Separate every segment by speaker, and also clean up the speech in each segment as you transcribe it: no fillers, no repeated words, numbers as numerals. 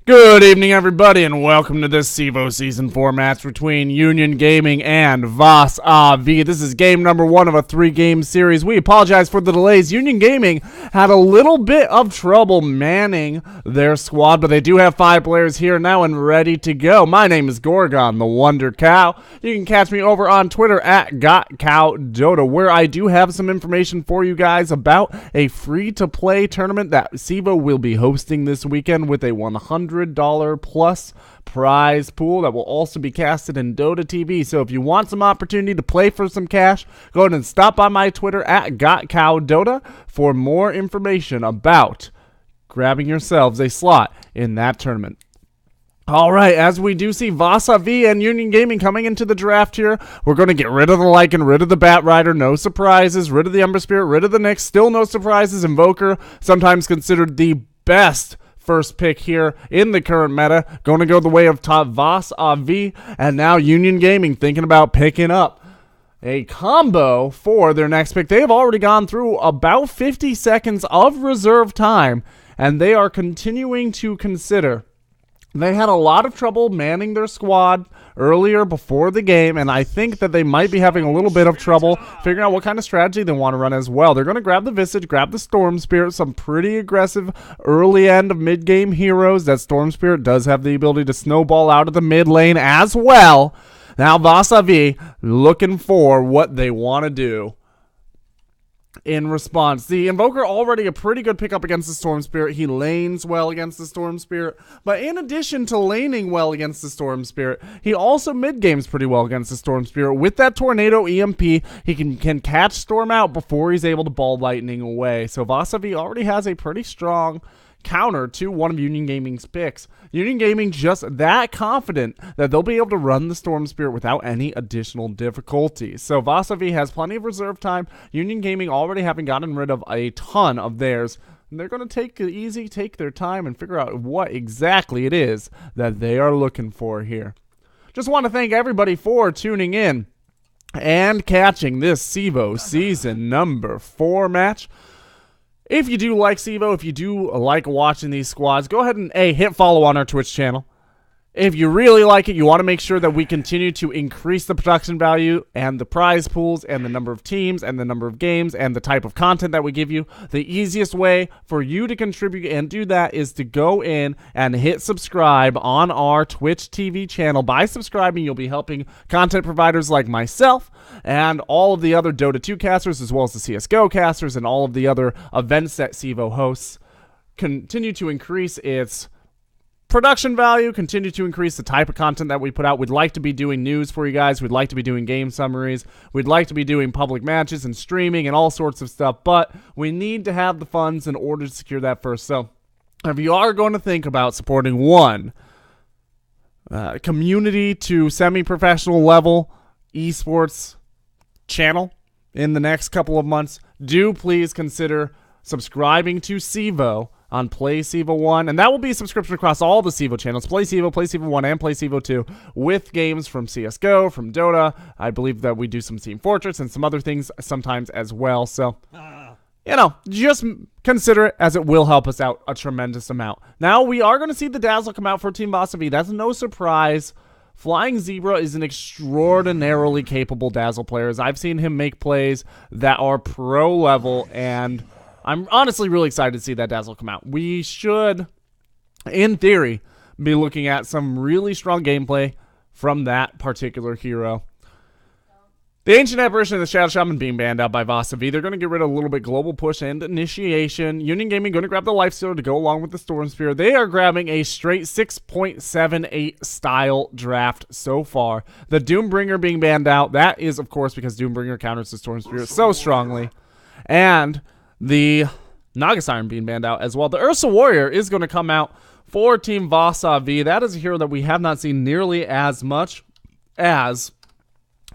Speaker 1: Good evening, everybody, and welcome to this CEVO Season 4 match between Union Gaming and Vas'Avi. This is game number 1 of a 3-game series. We apologize for the delays. Union Gaming had a little bit of trouble manning their squad, but they do have 5 players here now and ready to go. My name is Gorgon, the Wonder Cow. You can catch me over on Twitter at GotCowDota, where I do have some information for you guys about a free-to-play tournament that CEVO will be hosting this weekend with a $100 plus prize pool that will also be casted in Dota TV. So if you want some opportunity to play for some cash, go ahead and stop by my Twitter at GotCowDota for more information about grabbing yourselves a slot in that tournament. Alright, as we do see Vas'Avi and Union Gaming coming into the draft here, we're going to get rid of the Lycan, rid of the Bat Rider, no surprises, rid of the Ember Spirit, rid of the Nyx, still no surprises. Invoker, sometimes considered the best first pick here in the current meta, going to go the way of top Vas'Avi, and now Union Gaming thinking about picking up a combo for their next pick. They have already gone through about 50 seconds of reserve time, and they are continuing to consider. They had a lot of trouble manning their squad earlier before the game, and I think that they might be having a little bit of trouble figuring out what kind of strategy they want to run as well. They're going to grab the Visage, grab the Storm Spirit, some pretty aggressive early end of mid-game heroes. That Storm Spirit does have the ability to snowball out of the mid lane as well. Now Vas'Avi looking for what they want to do in response. The Invoker already a pretty good pickup against the Storm Spirit. He lanes well against the Storm Spirit, but in addition to laning well against the Storm Spirit, he also mid-games pretty well against the Storm Spirit. With that Tornado EMP, he can catch Storm out before he's able to ball Lightning away. So Vas'Avi already has a pretty strong counter to one of Union Gaming's picks. Union Gaming just that confident that they'll be able to run the Storm Spirit without any additional difficulty. So Vas'Avi has plenty of reserve time. Union Gaming already having gotten rid of a ton of theirs. And they're going to take it easy, take their time, and figure out what exactly it is that they are looking for here. Just want to thank everybody for tuning in and catching this CEVO Season number 4 match. If you do like CEVO, if you do like watching these squads, go ahead and hit follow on our Twitch channel. If you really like it, you want to make sure that we continue to increase the production value and the prize pools and the number of teams and the number of games and the type of content that we give you. The easiest way for you to contribute and do that is to go in and hit subscribe on our Twitch TV channel. By subscribing, you'll be helping content providers like myself and all of the other Dota 2 casters, as well as the CSGO casters and all of the other events that CEVO hosts, continue to increase its production value, continue to increase the type of content that we put out. We'd like to be doing news for you guys. We'd like to be doing game summaries. We'd like to be doing public matches and streaming and all sorts of stuff, but we need to have the funds in order to secure that first. So if you are going to think about supporting one community to semi-professional level esports channel in the next couple of months, do please consider subscribing to CEVO on Play CEVO 1, and that will be a subscription across all the CEVO channels, Play CEVO 1, and Play CEVO 2, with games from CSGO, from Dota. I believe that we do some Team Fortress and some other things sometimes as well, so, you know, just consider it, as it will help us out a tremendous amount. Now, we are going to see the Dazzle come out for Team Vas'Avi. That's no surprise. Flying Zebra is an extraordinarily capable Dazzle player. I've seen him make plays that are pro level, and I'm honestly really excited to see that Dazzle come out. We should, in theory, be looking at some really strong gameplay from that particular hero. The Ancient Apparition of the Shadow Shaman being banned out by Vas'Avi. They're going to get rid of a little bit Global Push and Initiation. Union Gaming going to grab the Lifestealer to go along with the Storm Spear. They are grabbing a straight 6.78 style draft so far. The Doombringer being banned out. That is, of course, because Doombringer counters the Storm Spear so strongly. And the Naga Siren being banned out as well. The Ursa Warrior is going to come out for Team Vas'Avi. That is a hero that we have not seen nearly as much as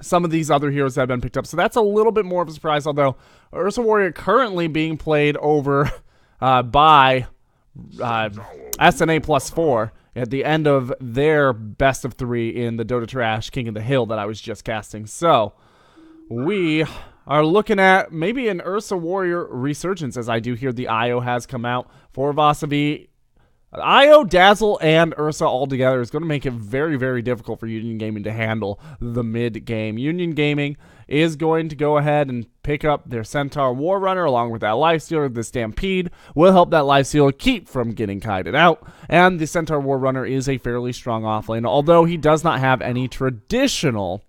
Speaker 1: some of these other heroes that have been picked up. So that's a little bit more of a surprise, although Ursa Warrior currently being played over by SNA +4 at the end of their best of 3 in the Dota Trash King of the Hill that I was just casting. So we are looking at maybe an Ursa Warrior resurgence, as I do hear the IO has come out for Vas'Avi. Io, Dazzle, and Ursa all together is going to make it very, very difficult for Union Gaming to handle the mid game. Union Gaming is going to go ahead and pick up their Centaur War Runner along with that Lifestealer. The Stampede will help that Lifestealer keep from getting kited out. And the Centaur War Runner is a fairly strong offlane, although he does not have any traditional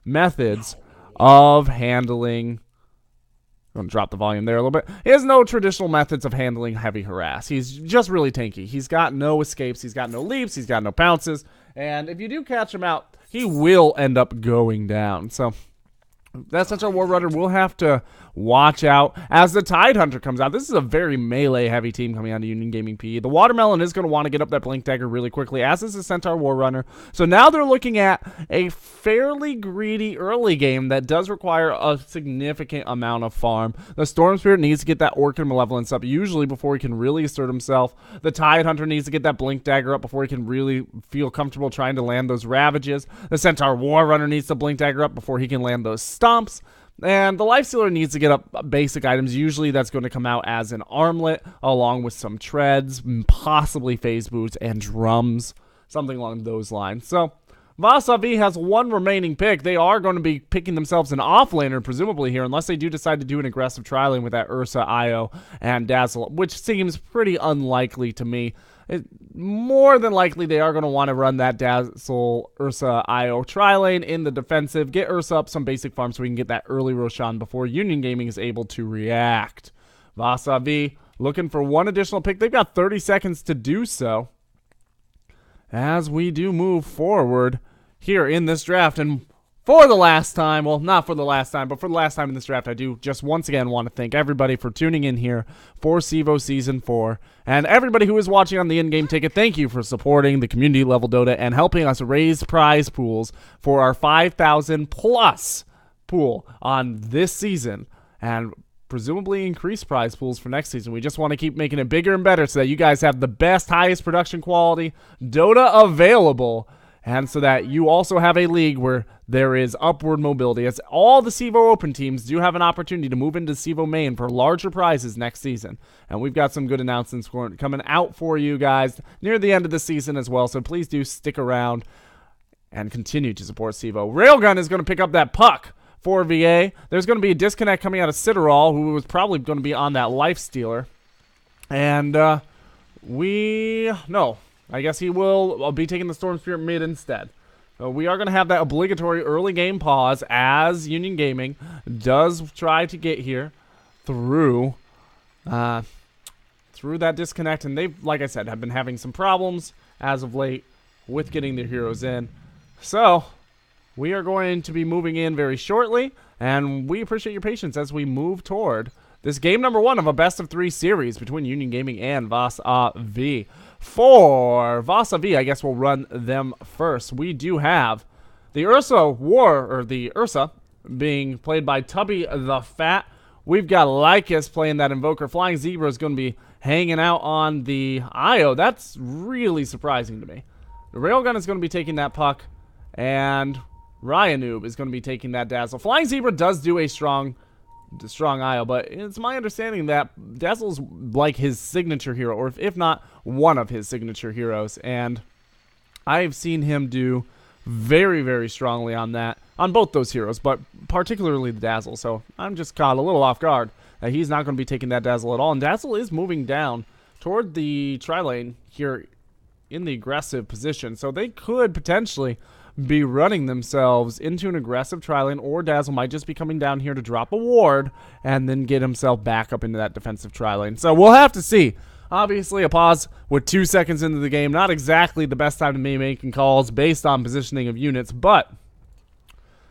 Speaker 1: methods of handling. I'm going to drop the volume there a little bit. He has no traditional methods of handling heavy harass. He's just really tanky. He's got no escapes. He's got no leaps. He's got no pounces. And if you do catch him out, he will end up going down. So that's such a War Runner. We'll have to watch out as the Tide Hunter comes out. This is a very melee-heavy team coming out of Union Gaming PE. The Watermelon is going to want to get up that Blink Dagger really quickly, as is the Centaur War Runner. So now they're looking at a fairly greedy early game that does require a significant amount of farm. The Storm Spirit needs to get that Orchid Malevolence up usually before he can really assert himself. The Tide Hunter needs to get that Blink Dagger up before he can really feel comfortable trying to land those Ravages. The Centaur War Runner needs to Blink Dagger up before he can land those Stomps. And the Lifestealer needs to get up basic items. Usually that's going to come out as an armlet along with some treads, possibly phase boots and drums, something along those lines. So Vas'Avi has one remaining pick. They are going to be picking themselves an offlaner presumably here, unless they do decide to do an aggressive tri-lane with that Ursa, Io, and Dazzle, which seems pretty unlikely to me. More than likely, they are going to want to run that Dazzle, Ursa, Io tri-lane in the defensive. Get Ursa up some basic farm so we can get that early Roshan before Union Gaming is able to react. Vas'Avi looking for one additional pick. They've got 30 seconds to do so as we do move forward here in this draft. And for the last time, well, not for the last time, but for the last time in this draft, I do just once again want to thank everybody for tuning in here for CEVO Season 4. And everybody who is watching on the in-game ticket, thank you for supporting the community level Dota and helping us raise prize pools for our 5,000 plus pool on this season. And presumably increase prize pools for next season. We just want to keep making it bigger and better so that you guys have the best, highest production quality Dota available. And so that you also have a league where there is upward mobility, as all the CEVO Open teams do have an opportunity to move into CEVO-Main for larger prizes next season. And we've got some good announcements coming out for you guys near the end of the season as well, so please do stick around and continue to support CEVO. Railgun is going to pick up that puck for VA. There's going to be a disconnect coming out of Citadel, who was probably going to be on that Lifestealer. And I guess he will be taking the Storm Spirit mid instead. We are going to have that obligatory early game pause as Union Gaming does try to get here through that disconnect. And they, like I said, have been having some problems as of late with getting their heroes in. So we are going to be moving in very shortly, and we appreciate your patience as we move toward this game number 1 of a best-of-3 series between Union Gaming and Vas'Avi. For Vas'Avi, I guess we'll run them first. We do have the Ursa being played by Tubby the Fat. We've got Lycus playing that Invoker. Flying Zebra is going to be hanging out on the Io. That's really surprising to me. The Railgun is going to be taking that puck, and Ryanoob is going to be taking that Dazzle. Flying Zebra does do a strong Io, but it's my understanding that Dazzle's like his signature hero, or if not one of his signature heroes, and I've seen him do very, very strongly on both those heroes, but particularly the Dazzle. So I'm just caught a little off guard that he's not going to be taking that Dazzle at all. And Dazzle is moving down toward the tri-lane here in the aggressive position, so they could potentially be running themselves into an aggressive tri-lane, or Dazzle might just be coming down here to drop a ward and then get himself back up into that defensive tri-lane. So we'll have to see. Obviously, a pause with 2 seconds into the game. Not exactly the best time to be making calls based on positioning of units, but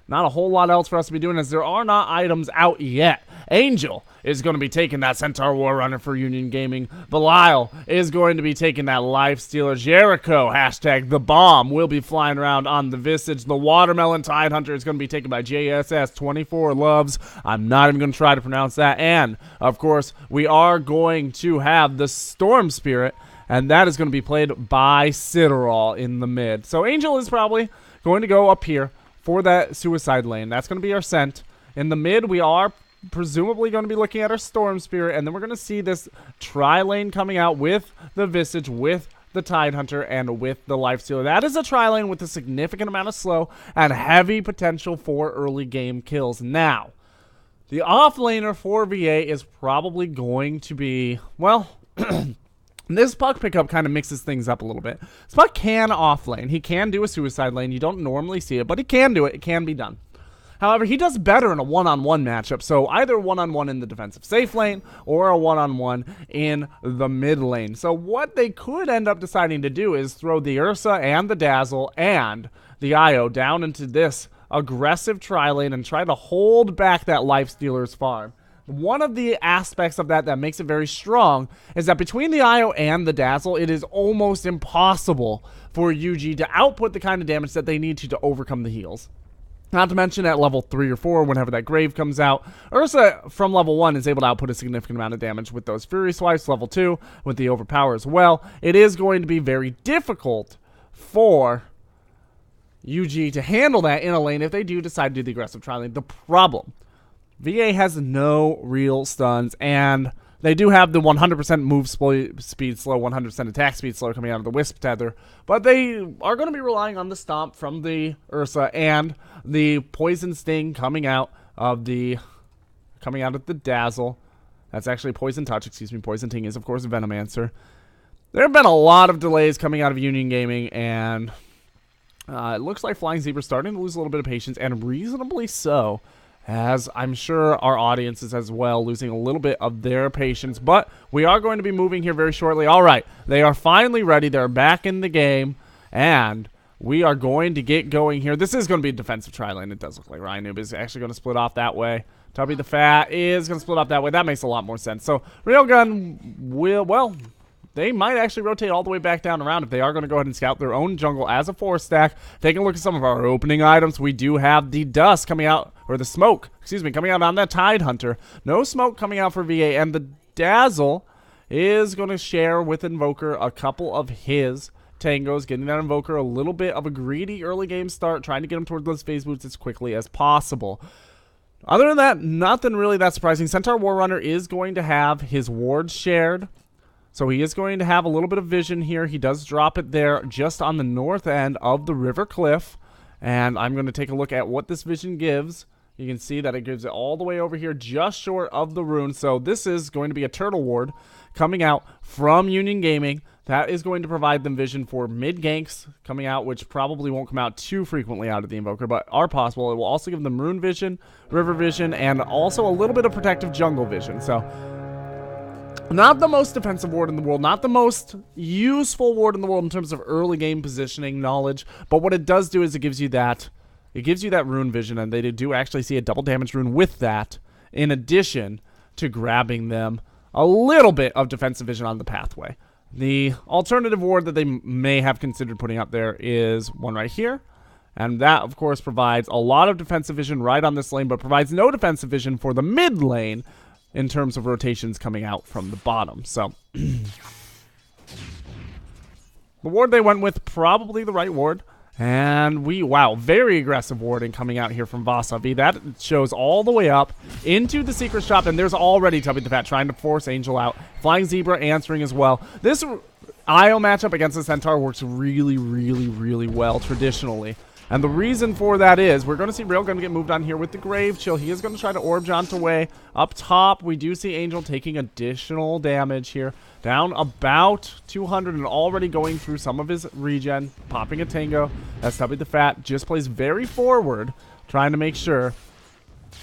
Speaker 1: not a whole lot else for us to be doing as there are not items out yet. Angel is going to be taking that Centaur War Runner for Union Gaming. Belial is going to be taking that Lifestealer. Jericho, hashtag the bomb, will be flying around on the Visage. The Watermelon Tide Hunter is going to be taken by JSS24 Loves. I'm not even going to try to pronounce that. And, of course, we are going to have the Storm Spirit, and that is going to be played by Citadel in the mid. So Angel is probably going to go up here for that suicide lane. That's going to be our scent. In the mid, we are presumably going to be looking at our Storm Spirit, and then we're going to see this tri-lane coming out with the Visage, with the Tidehunter and with the Lifestealer. That is a tri-lane with a significant amount of slow and heavy potential for early game kills. Now, the offlaner for VA is probably going to be, well, this Puck pickup kind of mixes things up a little bit. This Puck can offlane. He can do a suicide lane. You don't normally see it, but he can do it. It can be done. However, he does better in a one-on-one matchup, so either one-on-one in the defensive safe lane or a one-on-one in the mid lane. So what they could end up deciding to do is throw the Ursa and the Dazzle and the Io down into this aggressive tri-lane and try to hold back that Lifestealer's farm. One of the aspects of that makes it very strong is that between the Io and the Dazzle, it is almost impossible for UG to output the kind of damage that they need to overcome the heals. Not to mention at level 3 or 4, whenever that Grave comes out, Ursa from level 1 is able to output a significant amount of damage with those Fury Swipes, level 2, with the Overpower as well. It is going to be very difficult for UG to handle that in a lane if they do decide to do the aggressive tri-lane. The problem, VA has no real stuns, and they do have the 100% move speed slow, 100% attack speed slow coming out of the Wisp Tether, but they are going to be relying on the Stomp from the Ursa and the Poison Sting coming out of the Dazzle. That's actually Poison Touch, excuse me. Poison Ting is, of course, Venomancer. There have been a lot of delays coming out of Union Gaming, and it looks like Flying Zebra's starting to lose a little bit of patience, and reasonably so, as I'm sure our audience is as well, losing a little bit of their patience. But we are going to be moving here very shortly. All right, they are finally ready. They're back in the game, and we are going to get going here. This is going to be a defensive tri-lane. It does look like Ryan Noob is actually going to split off that way. Tubby the Fat is going to split off that way. That makes a lot more sense. So Railgun will, well, they might actually rotate all the way back down around if they are going to go ahead and scout their own jungle as a 4-stack. Taking a look at some of our opening items, we do have the dust coming out, or the smoke, excuse me, coming out on that Tidehunter. No smoke coming out for VA, and the Dazzle is going to share with Invoker a couple of his tangos, getting that Invoker a little bit of a greedy early game start, trying to get him towards those phase boots as quickly as possible. Other than that, nothing really that surprising. Centaur Warrunner is going to have his wards shared, so he is going to have a little bit of vision here. He does drop it there just on the north end of the river cliff, and I'm going to take a look at what this vision gives. You can see that it gives it all the way over here just short of the rune. So this is going to be a turtle ward coming out from Union Gaming. That is going to provide them vision for mid ganks coming out, which probably won't come out too frequently out of the Invoker, but are possible. It will also give them rune vision, river vision, and also a little bit of protective jungle vision. So not the most defensive ward in the world, not the most useful ward in the world in terms of early game positioning knowledge, but what it does do is it gives you that rune vision, and they do actually see a double damage rune with that, in addition to grabbing them a little bit of defensive vision on the pathway. The alternative ward that they may have considered putting up there is one right here, and that, of course, provides a lot of defensive vision right on this lane, but provides no defensive vision for the mid lane in terms of rotations coming out from the bottom. So the ward they went with, probably the right ward. And wow, very aggressive warding coming out here from Vas'Avi. That shows all the way up into the secret shop, and there's already Tubby the Fat trying to force Angel out. Flying Zebra answering as well. This IO matchup against the Centaur works really, really, really well traditionally. And the reason for that is we're going to see Railgun get moved on here with the Grave Chill. He is going to try to orb jaunt away. Up top, we do see Angel taking additional damage here. Down about 200 and already going through some of his regen. Popping a Tango. As Tubby the Fat just plays very forward, trying to make sure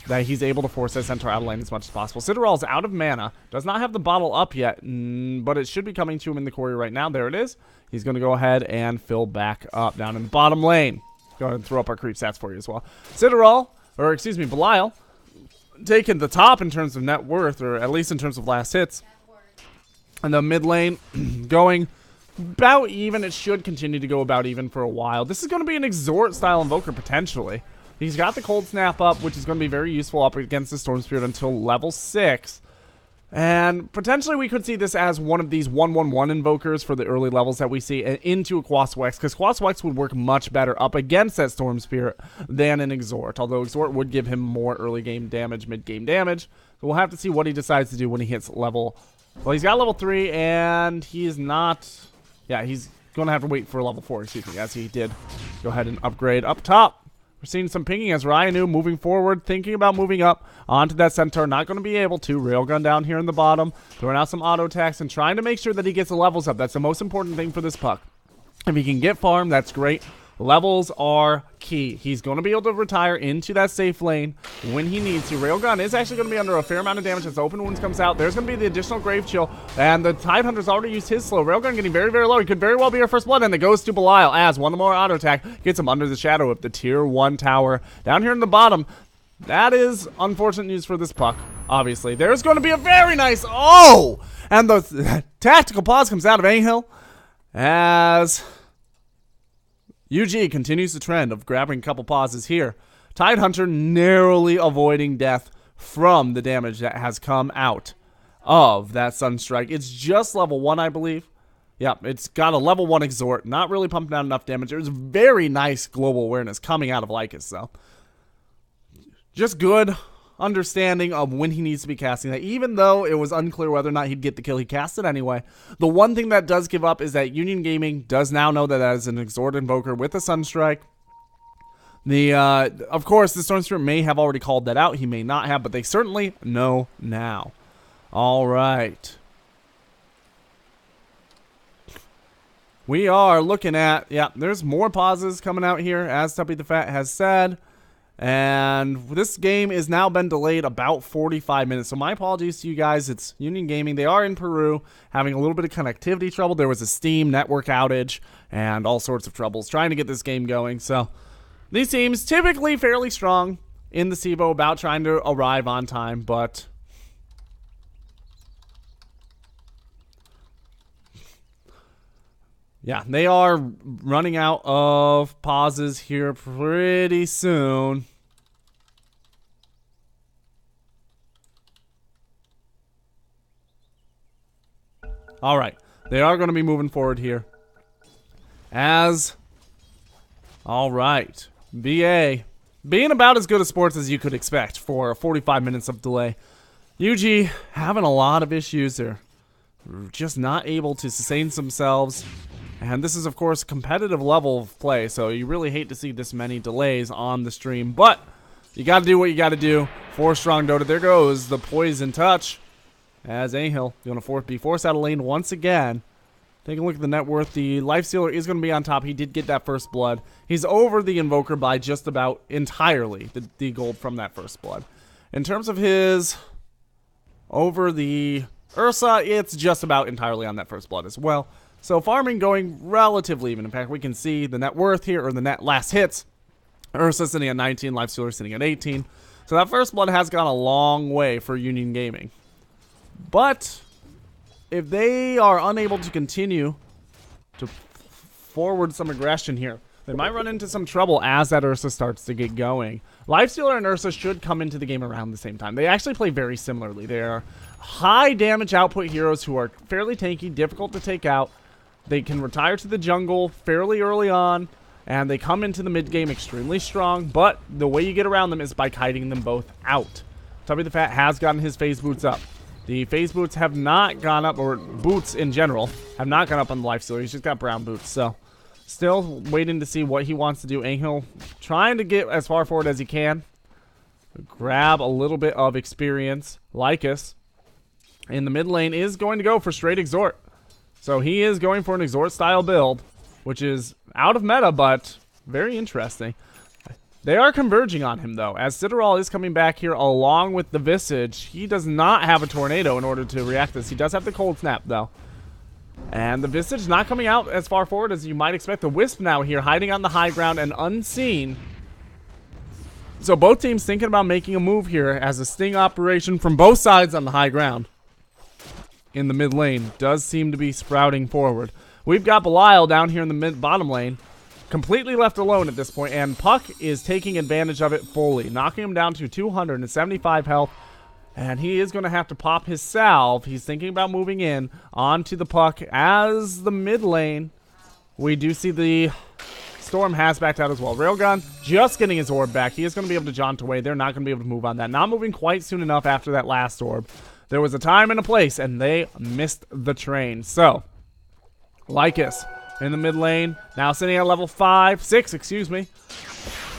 Speaker 1: that he's able to force that Centaur out of lane as much as possible. Citadel out of mana. Does not have the bottle up yet, but it should be coming to him in the quarry right now. There it is. He's going to go ahead and fill back up down in the bottom lane. Go ahead and throw up our creep stats for you as well. Belial, taking the top in terms of net worth, or at least in terms of last hits. And the mid lane going about even. It should continue to go about even for a while. This is going to be an Exhort style Invoker potentially. He's got the Cold Snap up, which is going to be very useful up against the Storm Spirit until level 6. And potentially we could see this as one of these 1/1/1 invokers for the early levels that we see into a Quaswex, because Quaswex would work much better up against that Storm Spirit than an Exhort, although Exhort would give him more early game damage, mid game damage. So we'll have to see what he decides to do when he hits level. Well, he's got level 3, and he is not Yeah, he's going to have to wait for level 4, excuse me, as he did go ahead and upgrade up top. We're seeing some pinging as Ryanu moving forward, thinking about moving up onto that centaur. Not going to be able to. Railgun down here in the bottom, throwing out some auto attacks and trying to make sure that he gets the levels up. That's the most important thing for this puck. If he can get farm, that's great. Levels are key. He's going to be able to retire into that safe lane when he needs to. Railgun is actually going to be under a fair amount of damage as the open wounds comes out. There's going to be the additional grave chill, and the Tidehunter's already used his slow. Railgun getting very, very low. He could very well be our first blood, and it goes to Belial as one more auto attack gets him under the shadow of the tier 1 tower. Down here in the bottom, that is unfortunate news for this puck, obviously. There's going to be a very nice, and the tactical pause comes out of Angel as UG continues the trend of grabbing a couple pauses here. Tidehunter narrowly avoiding death from the damage that has come out of that Sunstrike. It's just level 1, I believe. Yep, it's got a level 1 exhort. Not really pumping out enough damage. It was very nice global awareness coming out of Lycus, though. Just good understanding of when he needs to be casting that. Even though it was unclear whether or not he'd get the kill, he cast it anyway. The one thing that does give up is that Union Gaming does now know that as an Exhort Invoker with a Sunstrike. Of course, the Stormspirit may have already called that out. He may not have, but they certainly know now. All right. We are looking at, there's more pauses coming out here, as Tuppy the Fat has said. And this game is now been delayed about 45 minutes. So my apologies to you guys. It's Union Gaming. They are in Peru having a little bit of connectivity trouble. There was a Steam network outage and all sorts of troubles trying to get this game going. So these teams typically fairly strong in the CEVO about trying to arrive on time, but yeah, they are running out of pauses here pretty soon. All right, they are going to be moving forward here. All right, BA being about as good a sports as you could expect for 45 minutes of delay. UG having a lot of issues. They're just not able to sustain themselves. And this is, of course, a competitive level of play, so you really hate to see this many delays on the stream. But you got to do what you got to do for strong Dota. There goes the Poison Touch as Angel going to be forced out of lane once again. Take a look at the net worth. The Lifestealer is going to be on top. He did get that first blood. He's over the Invoker by just about entirely the gold from that first blood. In terms of his over the Ursa, it's just about entirely on that first blood as well. So farming going relatively even. In fact, we can see the net worth here, or the net last hits. Ursa sitting at 19, Lifestealer sitting at 18. So that first blood has gone a long way for Union Gaming. But if they are unable to continue to forward some aggression here, they might run into some trouble as that Ursa starts to get going. Lifestealer and Ursa should come into the game around the same time. They actually play very similarly. They are high damage output heroes who are fairly tanky, difficult to take out. They can retire to the jungle fairly early on, and they come into the mid game extremely strong, but the way you get around them is by kiting them both out. Tubby the Fat has gotten his phase boots up. The phase boots have not gone up, or boots in general, have not gone up on the Lifestealer. He's just got brown boots, so still waiting to see what he wants to do. Angel trying to get as far forward as he can. Grab a little bit of experience. Lycus in the mid lane is going to go for straight Exhort. So he is going for an Exhort style build, which is out of meta, but very interesting. They are converging on him, though, as Citadel is coming back here along with the Visage. He does not have a Tornado in order to react to this. He does have the Cold Snap, though. And the Visage not coming out as far forward as you might expect. The Wisp now here, hiding on the high ground and unseen. So both teams thinking about making a move here as a sting operation from both sides on the high ground. In the mid lane does seem to be sprouting forward. We've got Belial down here in the bottom lane, completely left alone at this point, and Puck is taking advantage of it fully, knocking him down to 275 health, and he is going to have to pop his salve. He's thinking about moving in onto the Puck as the mid lane. We do see the Storm has backed out as well. Railgun just getting his orb back. He is going to be able to jaunt away. They're not going to be able to move on that. Not moving quite soon enough after that last orb. There was a time and a place, and they missed the train. So Lycus in the mid lane. Now sitting at level 6, excuse me.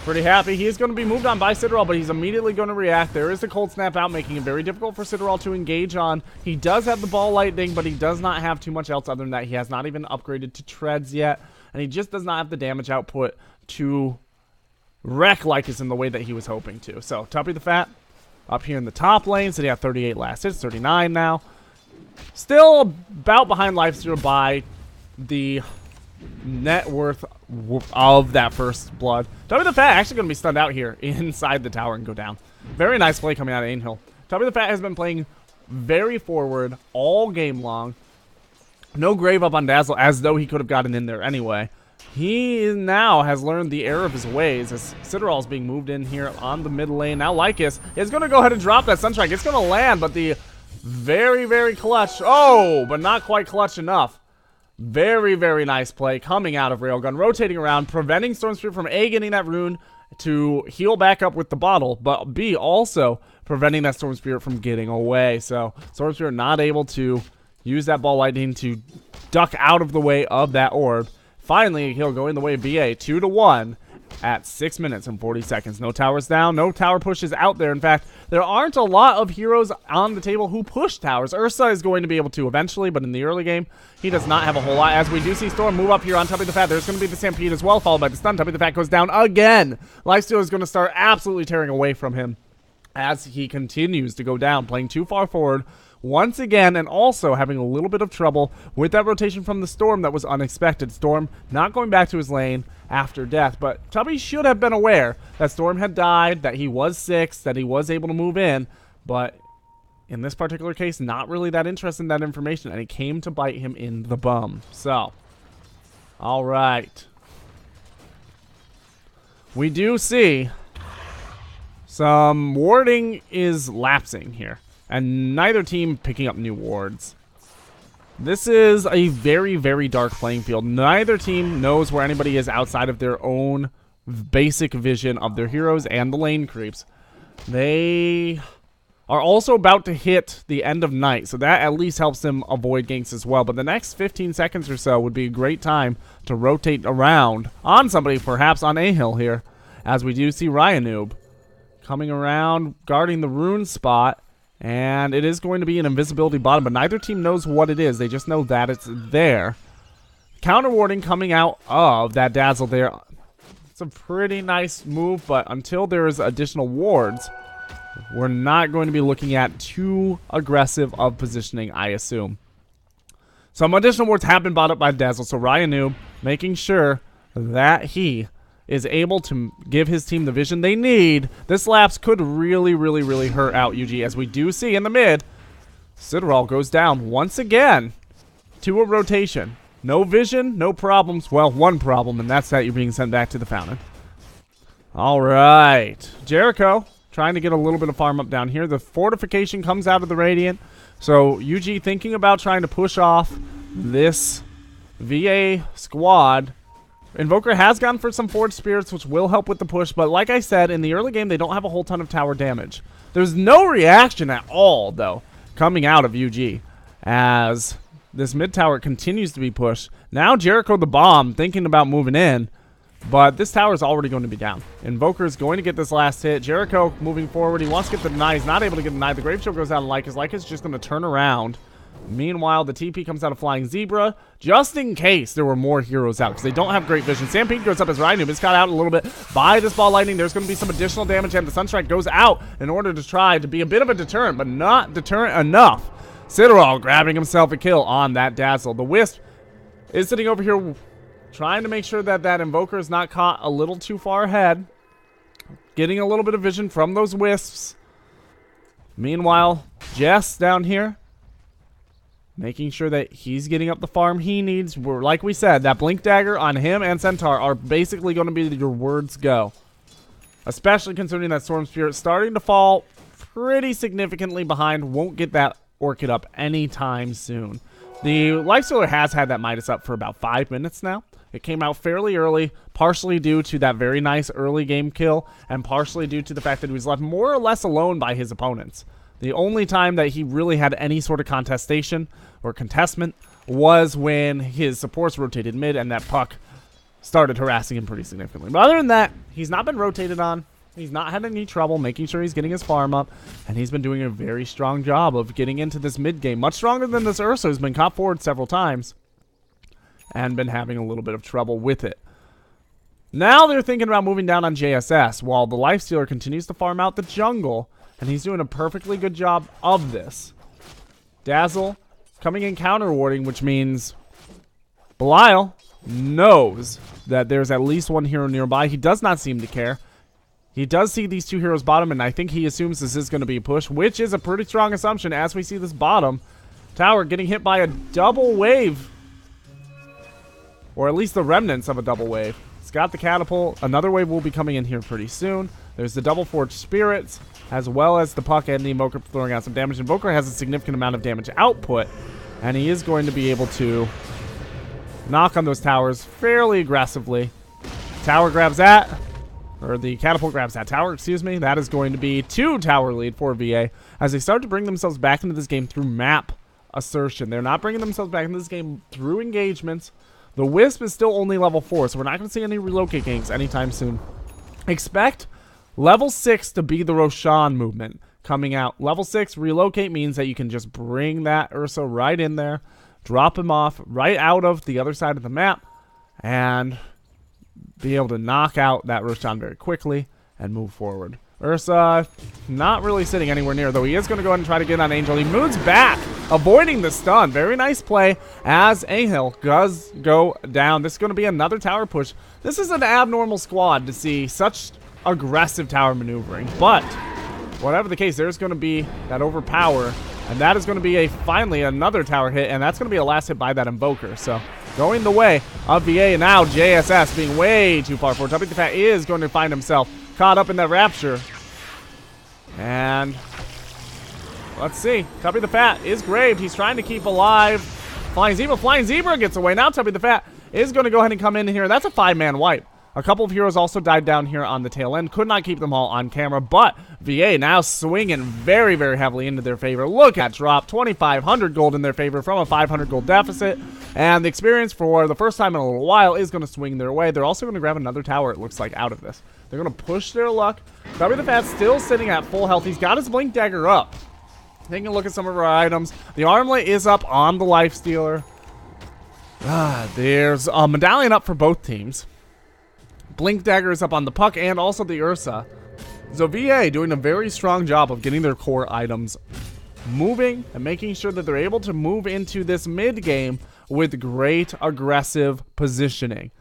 Speaker 1: Pretty happy. He is going to be moved on by Citadel, but he's immediately going to react. There is a cold snap out, making it very difficult for Citadel to engage on. He does have the ball lightning, but he does not have too much else other than that. He has not even upgraded to treads yet, and he just does not have the damage output to wreck Lycus in the way that he was hoping to. So, Tuppy the Fat up here in the top lane, sitting at 38 last hits, 39 now. Still about behind Lifesteal by the net worth of that first blood. Tuppy the Fat actually going to be stunned out here inside the tower and go down. Very nice play coming out of Ainhill. Tuppy the Fat has been playing very forward all game long. No grave up on Dazzle, as though he could have gotten in there anyway. He now has learned the error of his ways as Citadel is being moved in here on the mid lane. Now Lycus is going to go ahead and drop that Sunstrike. It's going to land, but the very, very clutch. Oh, but not quite clutch enough. Very, very nice play coming out of Railgun, rotating around, preventing Storm Spirit from A, getting that rune to heal back up with the bottle, but B, also preventing that Storm Spirit from getting away. So Storm Spirit not able to use that ball lightning to duck out of the way of that orb. Finally, he'll go in the way of BA 2-1 at 6 minutes and 40 seconds. No towers down, no tower pushes out there. In fact, there aren't a lot of heroes on the table who push towers. Ursa is going to be able to eventually, but in the early game, he does not have a whole lot. As we do see Storm move up here on Tuppy the Fat, there's going to be the Stampede as well, followed by the stun. Tuppy the Fat goes down again. Lifesteal is going to start absolutely tearing away from him as he continues to go down, playing too far forward once again, and also having a little bit of trouble with that rotation from the Storm that was unexpected. Storm not going back to his lane after death, but Tuppy should have been aware that Storm had died, that he was 6, that he was able to move in, but in this particular case, not really that interested in that information, and it came to bite him in the bum. So, alright. We do see some warding is lapsing here, and neither team picking up new wards. This is a very, very dark playing field. Neither team knows where anybody is outside of their own basic vision of their heroes and the lane creeps. They are also about to hit the end of night, so that at least helps them avoid ganks as well. But the next 15 seconds or so would be a great time to rotate around on somebody, perhaps on A-Hill here, as we do see Ryanoob coming around, guarding the rune spot. And it is going to be an invisibility bottom, but neither team knows what it is. They just know that it's there. Counter warding coming out of that Dazzle there. It's a pretty nice move, but until there's additional wards, we're not going to be looking at too aggressive of positioning, I assume. Some additional wards have been bought up by Dazzle, so Ryanoob making sure that he is able to give his team the vision they need. This lapse could really, really, really hurt out UG, as we do see in the mid. Citadel goes down once again to a rotation. No vision, no problems. Well, one problem, and that's that you're being sent back to the fountain. All right. Jericho trying to get a little bit of farm up down here. The fortification comes out of the Radiant. So UG thinking about trying to push off this VA squad. Invoker has gone for some Forged Spirits, which will help with the push, but like I said, in the early game, they don't have a whole ton of tower damage. There's no reaction at all, though, coming out of UG, as this mid tower continues to be pushed. Now Jericho the Bomb thinking about moving in, but this tower is already going to be down. Invoker is going to get this last hit. Jericho moving forward. He wants to get the deny. He's not able to get the deny. The Grave Shield goes down to Lycus. Lycus is just going to turn around. Meanwhile, the TP comes out of Flying Zebra, just in case there were more heroes out, because they don't have great vision. Stampede goes up as Ryanoob is caught out a little bit by this ball lightning. There's going to be some additional damage, and the Sunstrike goes out in order to try to be a bit of a deterrent, but not deterrent enough. Citadel grabbing himself a kill on that Dazzle. The Wisp is sitting over here trying to make sure that that Invoker is not caught a little too far ahead. Getting a little bit of vision from those Wisps. Meanwhile, Jess down here making sure that he's getting up the farm he needs. Like we said, that Blink Dagger on him and Centaur are basically going to be your words go. Especially considering that Storm Spirit starting to fall pretty significantly behind. Won't get that Orchid up anytime soon. The Lifestealer has had that Midas up for about 5 minutes now. It came out fairly early, partially due to that very nice early game kill, and partially due to the fact that he was left more or less alone by his opponents. The only time that he really had any sort of contestation or contestment was when his supports rotated mid and that puck started harassing him pretty significantly. But other than that, he's not been rotated on. He's not had any trouble making sure he's getting his farm up, and he's been doing a very strong job of getting into this mid game. Much stronger than this Ursa, who's been caught forward several times and been having a little bit of trouble with it. Now they're thinking about moving down on JSS while the Lifestealer continues to farm out the jungle, and he's doing a perfectly good job of this. Dazzle coming in counter warding, which means Belial knows that there's at least one hero nearby. He does not seem to care. He does see these two heroes bottom, and I think he assumes this is going to be a push, which is a pretty strong assumption as we see this bottom tower getting hit by a double wave. Or at least the remnants of a double wave. It's got the catapult. Another wave will be coming in here pretty soon. There's the double forged spirits, as well as the puck and the invoker throwing out some damage. Invoker has a significant amount of damage output, and he is going to be able to knock on those towers fairly aggressively. Tower grabs that. Or the catapult grabs that tower, excuse me. That is going to be 2 tower lead for VA as they start to bring themselves back into this game through map assertion. They're not bringing themselves back into this game through engagements. The Wisp is still only level 4, so we're not going to see any relocate ganks anytime soon. Expect level 6 to be the Roshan movement coming out. Level 6 relocate means that you can just bring that Ursa right in there, drop him off right out of the other side of the map, and be able to knock out that Roshan very quickly and move forward. Ursa not really sitting anywhere near, though he is going to go ahead and try to get on Angel. He moves back, avoiding the stun. Very nice play as Ahil does go down. This is going to be another tower push. This is an abnormal squad to see such aggressive tower maneuvering, but whatever the case, there's going to be that overpower, and that is going to be finally another tower hit, and that's going to be a last hit by that Invoker. So going the way of VA, and now JSS being way too far forward. Tubby the Fat is going to find himself caught up in that Rapture. And let's see. Tubby the Fat is graved. He's trying to keep alive. Flying Zebra gets away. Now Tubby the Fat is going to go ahead and come in here. That's a 5-man wipe. A couple of heroes also died down here on the tail end. Could not keep them all on camera, but VA now swinging very, very heavily into their favor. Look at drop. 2,500 gold in their favor from a 500 gold deficit. And the experience for the first time in a little while is going to swing their way. They're also going to grab another tower, it looks like, out of this. They're going to push their luck. Tubby the Fat's still sitting at full health. He's got his Blink Dagger up. Taking a look at some of our items. The Armlet is up on the Lifestealer. There's a medallion up for both teams. Blink Dagger is up on the puck and also the Ursa. So VA doing a very strong job of getting their core items moving and making sure that they're able to move into this mid game with great aggressive positioning.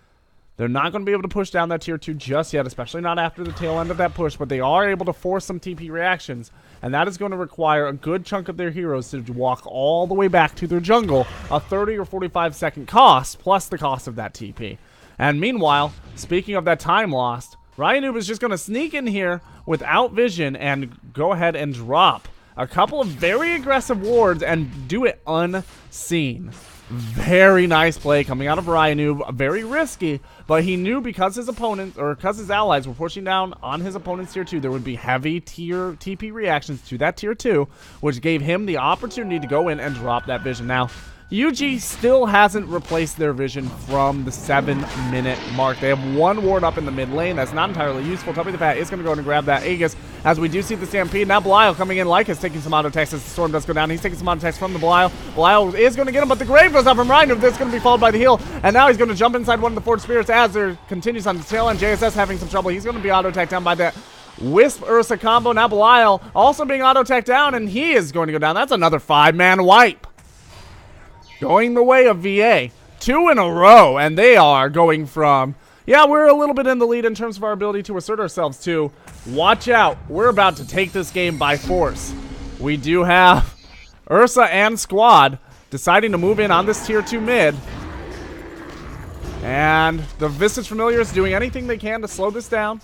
Speaker 1: They're not going to be able to push down that tier 2 just yet, especially not after the tail end of that push, but they are able to force some TP reactions, and that is going to require a good chunk of their heroes to walk all the way back to their jungle, a 30 or 45 second cost, plus the cost of that TP. And meanwhile, speaking of that time lost, Ryanoob is just going to sneak in here without vision and go ahead and drop a couple of very aggressive wards and do it unseen. Very nice play coming out of Ryanoob. Very risky, but he knew because his opponents, or because his allies were pushing down on his opponent's tier 2, there would be heavy tier TP reactions to that tier 2, which gave him the opportunity to go in and drop that vision. Now, UG still hasn't replaced their vision from the 7-minute mark. They have one ward up in the mid lane. That's not entirely useful. Tubby the Fat is going to go and grab that Aegis as we do see the Stampede. Now Belial coming in. Lyca's taking some auto attacks as the Storm does go down. He's taking some auto attacks from the Belial. Belial is going to get him, but the Grave goes up from Ryan. That's going to be followed by the heal. And now he's going to jump inside one of the Forged Spirits as there continues on the tail end. JSS having some trouble. He's going to be auto attacked down by that Wisp Ursa combo. Now Belial also being auto attacked down, and he is going to go down. That's another 5-man wipe. Going the way of VA. 2 in a row, and they are going from, yeah, we're a little bit in the lead in terms of our ability to assert ourselves, to watch out, we're about to take this game by force. We do have Ursa and squad deciding to move in on this tier 2 mid. And the Visage Familiar is doing anything they can to slow this down.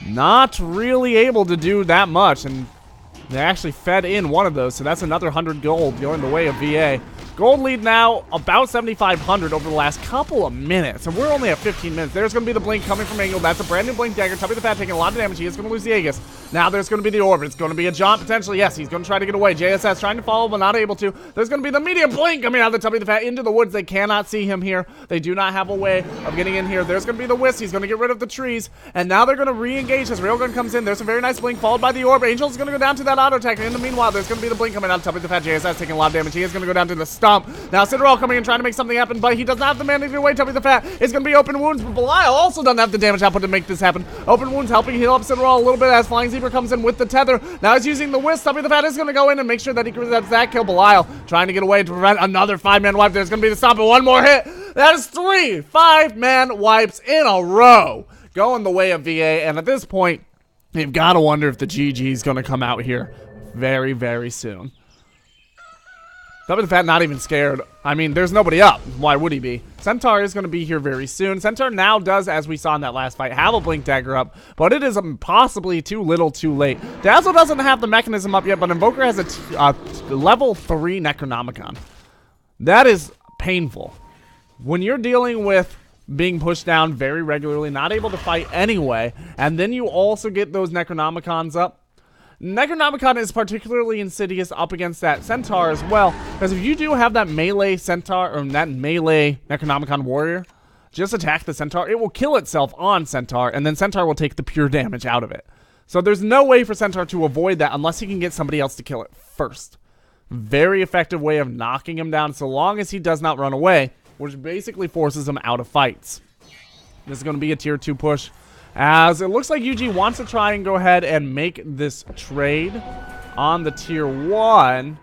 Speaker 1: Not really able to do that much, and they actually fed in one of those, so that's another 100 gold going the way of VA. Gold lead now about 7,500 over the last couple of minutes, and we're only at 15 minutes. There's going to be the blink coming from angle. That's a brand new blink dagger. Tubby the Fat taking a lot of damage. He is going to lose the Aegis. Now there's going to be the orb. It's going to be a jaunt potentially. Yes, he's going to try to get away. JSS trying to follow, but not able to. There's going to be the medium blink coming out of the Tubby the Fat into the woods. They cannot see him here. They do not have a way of getting in here. There's going to be the Wisp. He's going to get rid of the trees, and now they're going to re-engage as Railgun comes in. There's a very nice blink followed by the orb. Angel's going to go down to that auto attack. In the meanwhile, there's going to be the blink coming out of Tubby the Fat. JSS taking a lot of damage. He is going to go down to the stump. Now Cinderella coming in trying to make something happen, but he does not have the mana to get away. Tubby the Fat is going to be open wounds, but Belial also doesn't have the damage output to make this happen. Open wounds helping heal up Cinderella a little bit as Flying Zebra comes in with the tether. Now he's using the Wisp. Tubby the Fat is going to go in and make sure that he grabs that kill. Belial trying to get away to prevent another 5-man wipe. There's going to be the stop and one more hit. That is 3 5-man wipes in a row going the way of VA, and at this point, you've got to wonder if the GG is going to come out here very, very soon. Tubby the Fat not even scared. I mean, there's nobody up. Why would he be? Centaur is going to be here very soon. Centaur now does, as we saw in that last fight, have a blink dagger up, but it is possibly too little too late. Dazzle doesn't have the mechanism up yet, but Invoker has a level 3 Necronomicon. That is painful. When you're dealing with being pushed down very regularly, not able to fight anyway, and then you also get those Necronomicons up. Necronomicon is particularly insidious up against that Centaur as well, because if you do have that melee Centaur, or that melee Necronomicon warrior, just attack the Centaur, it will kill itself on Centaur, and then Centaur will take the pure damage out of it. So there's no way for Centaur to avoid that unless he can get somebody else to kill it first. Very effective way of knocking him down so long as he does not run away, which basically forces him out of fights. This is going to be a tier 2 push, as it looks like UG wants to try and go ahead and make this trade on the tier 1.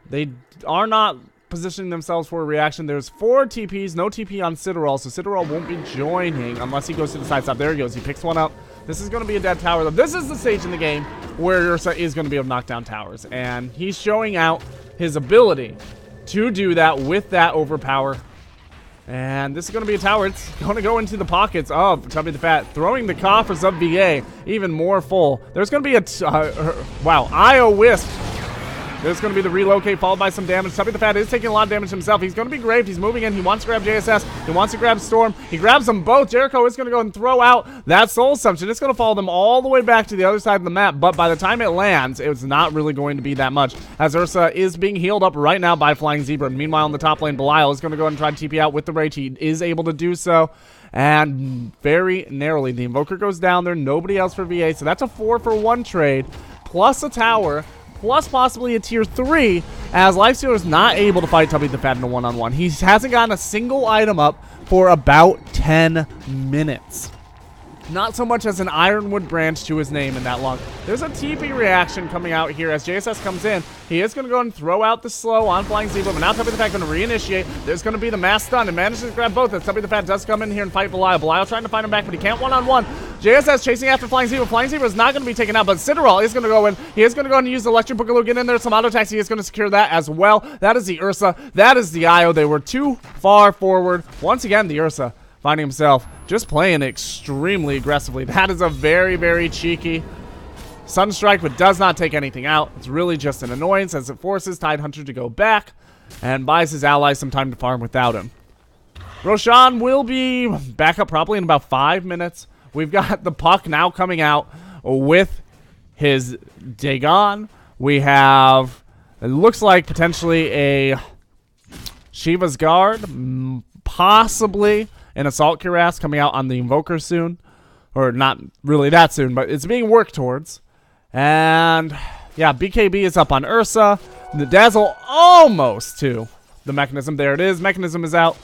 Speaker 1: They are not positioning themselves for a reaction. There's 4 TPs, no TP on Citadel, so Citadel won't be joining unless he goes to the side stop. There he goes. He picks one up. This is going to be a dead tower, though. This is the stage in the game where Ursa is going to be able to knock down towers, and he's showing out his ability to do that with that overpower. And this is going to be a tower. It's going to go into the pockets of Tubby the Fat, throwing the coffers of VA even more full. There's going to be a wow, IO Wisp. There's going to be the relocate followed by some damage. Tubby the Fat is taking a lot of damage himself. He's going to be graved. He's moving in. He wants to grab JSS. He wants to grab Storm. He grabs them both. Jericho is going to go and throw out that Soul Assumption. It's going to follow them all the way back to the other side of the map, but by the time it lands, it's not really going to be that much, as Ursa is being healed up right now by Flying Zebra. Meanwhile, in the top lane, Belial is going to go and try to TP out with the Rage. He is able to do so, and very narrowly. The Invoker goes down there. Nobody else for VA, so that's a 4-for-1 trade, plus a tower, plus possibly a tier 3, as Lifestealer is not able to fight Tubby the Fat in a one-on-one. He hasn't gotten a single item up for about 10 minutes. Not so much as an Ironwood branch to his name in that long. There's a TP reaction coming out here as JSS comes in. He is going to go and throw out the slow on Flying Zebra, but now Tubby the Fat going to reinitiate. There's going to be the mass stun and manages to grab both as Tubby the Fat does come in here and fight Belial. Belial trying to find him back, but he can't one-on-one. JSS chasing after Flying Zebra. Flying Zebra is not going to be taken out, but Citadel is going to go in. He is going to go and use the Electric Boogaloo, get in there, some auto attacks. He is going to secure that as well. That is the Ursa. That is the IO. They were too far forward. Once again, the Ursa finding himself just playing extremely aggressively. That is a very, very cheeky Sunstrike, but does not take anything out. It's really just an annoyance as it forces Tidehunter to go back and buys his allies some time to farm without him. Roshan will be back up probably in about 5 minutes. We've got the Puck now coming out with his Dagon. We have, it looks like potentially a Shiva's Guard, possibly an Assault Cuirass coming out on the Invoker soon. Or not really that soon, but it's being worked towards. And yeah, BKB is up on Ursa. The Dazzle almost to the Mechanism. There it is. Mechanism is out.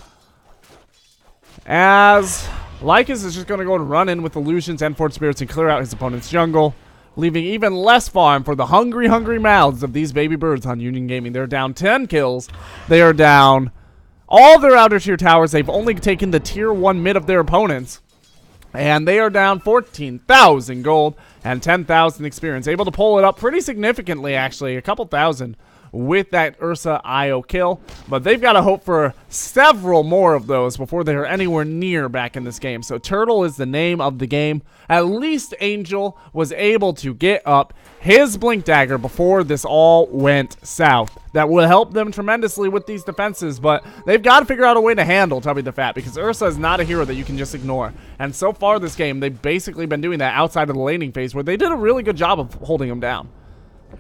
Speaker 1: As Lycus is just going to go and run in with Illusions and Fort Spirits and clear out his opponent's jungle, leaving even less farm for the hungry, hungry mouths of these baby birds on Union Gaming. They're down 10 kills. They are down all their outer tier towers. They've only taken the tier 1 mid of their opponents. And they are down 14,000 gold and 10,000 experience. Able to pull it up pretty significantly, actually. A couple thousand with that Ursa IO kill, but they've got to hope for several more of those before they're anywhere near back in this game. So Turtle is the name of the game. At least Angel was able to get up his Blink Dagger before this all went south. That will help them tremendously with these defenses, but they've got to figure out a way to handle Tubby the Fat, because Ursa is not a hero that you can just ignore. And so far this game, they've basically been doing that outside of the laning phase, where they did a really good job of holding him down.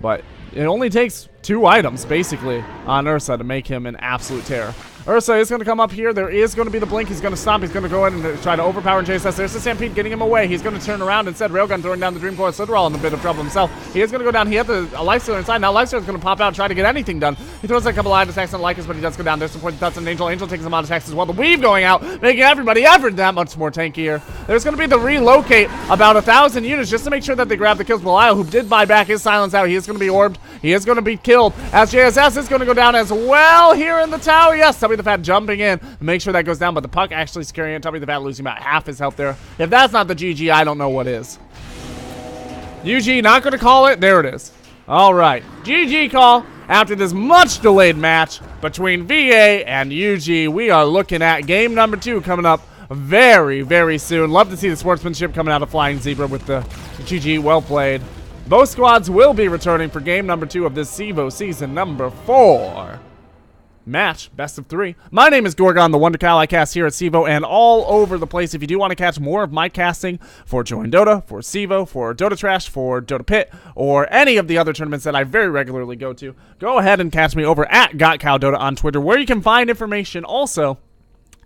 Speaker 1: But it only takes 2 items, basically, on Ursa to make him an absolute terror. Ursa is going to come up here. There is going to be the blink. He's going to stomp. He's going to go in and try to overpower and chase us. There's the Stampede getting him away. He's going to turn around instead. Railgun throwing down the Dream Core. Slitterall in a bit of trouble himself. He is going to go down. He had the Lifestealer inside. Now Lifestealer is going to pop out and try to get anything done. He throws a couple of attacks on Lycus, but he does go down. There's some points thoughts on Angel. Angel takes some out attacks as well. The Weave going out, making everybody ever that much more tankier. There's going to be the relocate about 1,000 units just to make sure that they grab the kills. Belial, who did buy back his silence out, he is going to be orbed. He is going to be killed as JSS is going to go down as well here in the tower. Yes, Tubby the Fat jumping in. Make sure that goes down, but the puck actually securing it. Tubby the Fat losing about half his health there. If that's not the GG, I don't know what is. UG not going to call it. There it is. All right. GG call after this much delayed match between VA and UG. We are looking at game number 2 coming up very, very soon. Love to see the sportsmanship coming out of Flying Zebra with the GG. Well played. Both squads will be returning for game number 2 of this CEVO season number 4. Match, best of 3. My name is Gorgon, the Wonder Cow. I cast here at CEVO and all over the place. If you do want to catch more of my casting for Join Dota, for CEVO, for Dota Trash, for Dota Pit, or any of the other tournaments that I very regularly go to, go ahead and catch me over at GotCowDota on Twitter, where you can find information also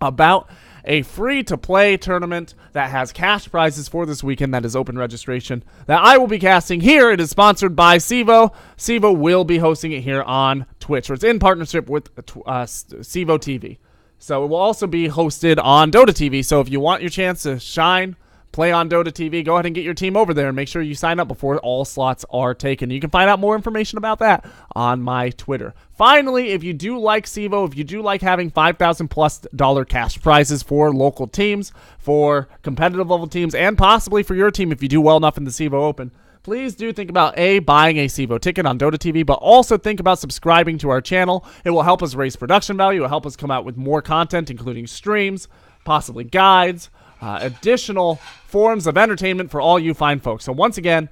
Speaker 1: about a free-to-play tournament that has cash prizes for this weekend that is open registration that I will be casting here. It is sponsored by CEVO. CEVO will be hosting it here on Twitch, or it's in partnership with CEVO TV. So it will also be hosted on Dota TV. So if you want your chance to shine, play on Dota TV, go ahead and get your team over there and make sure you sign up before all slots are taken. You can find out more information about that on my Twitter. Finally, if you do like CEVO, if you do like having $5,000+ cash prizes for local teams, for competitive level teams, and possibly for your team if you do well enough in the CEVO Open, please do think about buying a CEVO ticket on Dota TV, but also think about subscribing to our channel. It will help us raise production value. It will help us come out with more content, including streams, possibly guides, additional forms of entertainment for all you fine folks. So once again,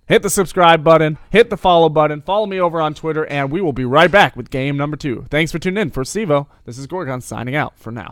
Speaker 1: hit the subscribe button, hit the follow button, follow me over on Twitter, and we will be right back with game number 2. Thanks for tuning in for CEVO. This is Gorgon signing out for now.